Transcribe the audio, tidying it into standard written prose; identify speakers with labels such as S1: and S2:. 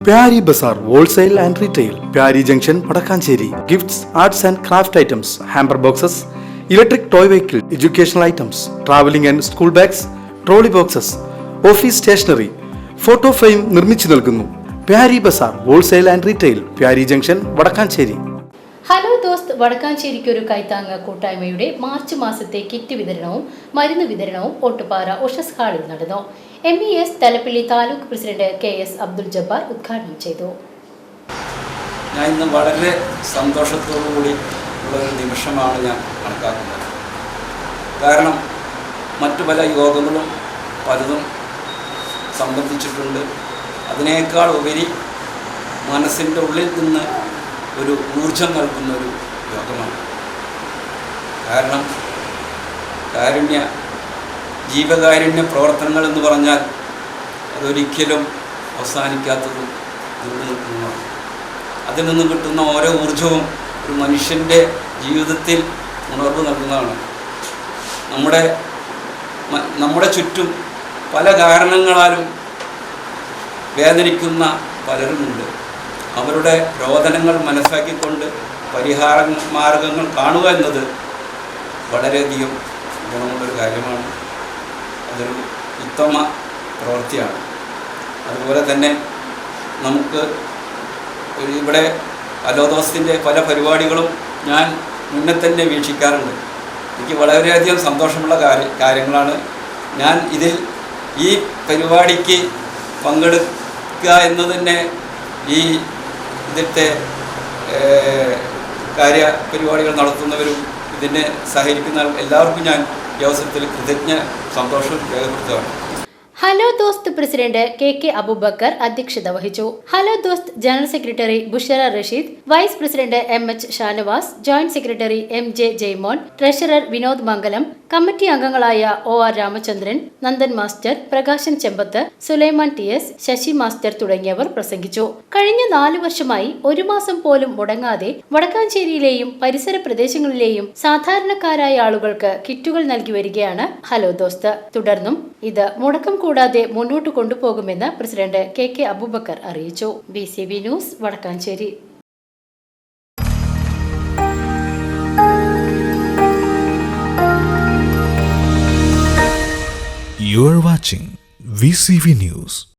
S1: Pyari Bazaar Wholesale and Retail, Pyari Junction, Padakkancherry. Gifts, arts and craft items, hamper boxes, electric toy vehicle, educational items, traveling and school bags, trolley boxes, office stationery, photo frame നിർമ്മിച്ചു നൽകുന്നു. Pyari Bazaar Wholesale and Retail, Pyari Junction, Padakkancherry.
S2: Hello Dost വടക്കാഞ്ചേരിക്ക് ഒരു കൈത്താങ്ങ കൂട്ടായ്മയുടെ March മാസത്തെ kit വിതരണവും മരുന്ന് വിതരണവും ഓട്ടുപാറ ഉഷസ് ഹാളിൽ നടന്നു. MES Thalappilly taluk president KS Abdul Jabbar ഉദ്ഘാടനം ചെയ്തു.
S3: ഞാൻ ഇന്ന് വളരെ സന്തോഷത്തോടുകൂടി ഉള്ളൊരു നിമിഷമാണ് ഞാൻ കണക്കാക്കുന്നത്. കാരണം മറ്റു പല യോഗങ്ങളും പലതും സംബന്ധിച്ചിട്ടുണ്ട്. അതിനേക്കാൾ ഉപരി മനസ്സിൻ്റെ ഉള്ളിൽ നിന്ന് ഒരു ഊർജം നൽകുന്നൊരു യോഗമാണ്. കാരണം ജീവകാരുണ്യ പ്രവർത്തനങ്ങൾ എന്ന് പറഞ്ഞാൽ അതൊരിക്കലും അവസാനിക്കാത്തതും നിലനിൽക്കുന്നതാണ്. അതിൽ നിന്ന് കിട്ടുന്ന ഓരോ ഊർജവും ഒരു മനുഷ്യൻ്റെ ജീവിതത്തിൽ ഉണർവ് നൽകുന്നതാണ്. നമ്മുടെ ചുറ്റും പല കാരണങ്ങളാലും വേദനിക്കുന്ന പലരുമുണ്ട്. അവരുടെ രോദനങ്ങൾ മനസ്സിലാക്കിക്കൊണ്ട് പരിഹാര മാർഗങ്ങൾ കാണുക എന്നത് വളരെയധികം ഗുണമുള്ളൊരു കാര്യമാണ്. അതൊരു ഉത്തമ പ്രവൃത്തിയാണ്. അതുപോലെ തന്നെ നമുക്ക് ഇവിടെ അലോദോസിൻ്റെ പല പരിപാടികളും ഞാൻ മുന്നേ തന്നെ വീക്ഷിക്കാറുണ്ട്. എനിക്ക് വളരെയധികം സന്തോഷമുള്ള കാര്യങ്ങളാണ്. ഞാൻ ഈ പരിപാടിക്ക് പങ്കെടുക്കുക എന്ന് തന്നെ ഇതിലത്തെ പരിപാടികൾ നടത്തുന്നവരും ഇതിനെ സഹകരിക്കുന്ന എല്ലാവർക്കും ഞാൻ ഈ അവസരത്തിൽ സന്തോഷം രേഖപ്പെടുത്തുകയാണ്.
S2: Hello Dost president KK Aboobacker അധ്യക്ഷത വഹിച്ചു. Hello Dost general secretary Bushra Rasheed, vice president MH Shanavas, joint secretary MJ Jaimon, treasurer Vinod Mangalam, committee അംഗങ്ങളായ OR Ramachandran, Nandan master, Prakashan Chembath, Sulaiman TS, Sasi master തുടങ്ങിയവർ പ്രസംഗിച്ചു. കഴിഞ്ഞ 4 വർഷമായി ഒരു മാസം പോലും മുടങ്ങാതെ വടക്കാഞ്ചേരിയിലെയും പരിസര പ്രദേശങ്ങളിലെയും സാധാരണക്കാരായ ആളുകൾക്ക് കിറ്റുകൾ നൽകി വരികയാണ് ഹലോ ദോസ്ത്. തുടർന്നും ഇത് മുടക്കം കൂടാതെ മുന്നോട്ട് കൊണ്ടുപോകുമെന്ന് പ്രസിഡന്റ് KK അബൂബക്കർ അറിയിച്ചു. BCB news Vadakkanchery.
S4: You are watching VCV News.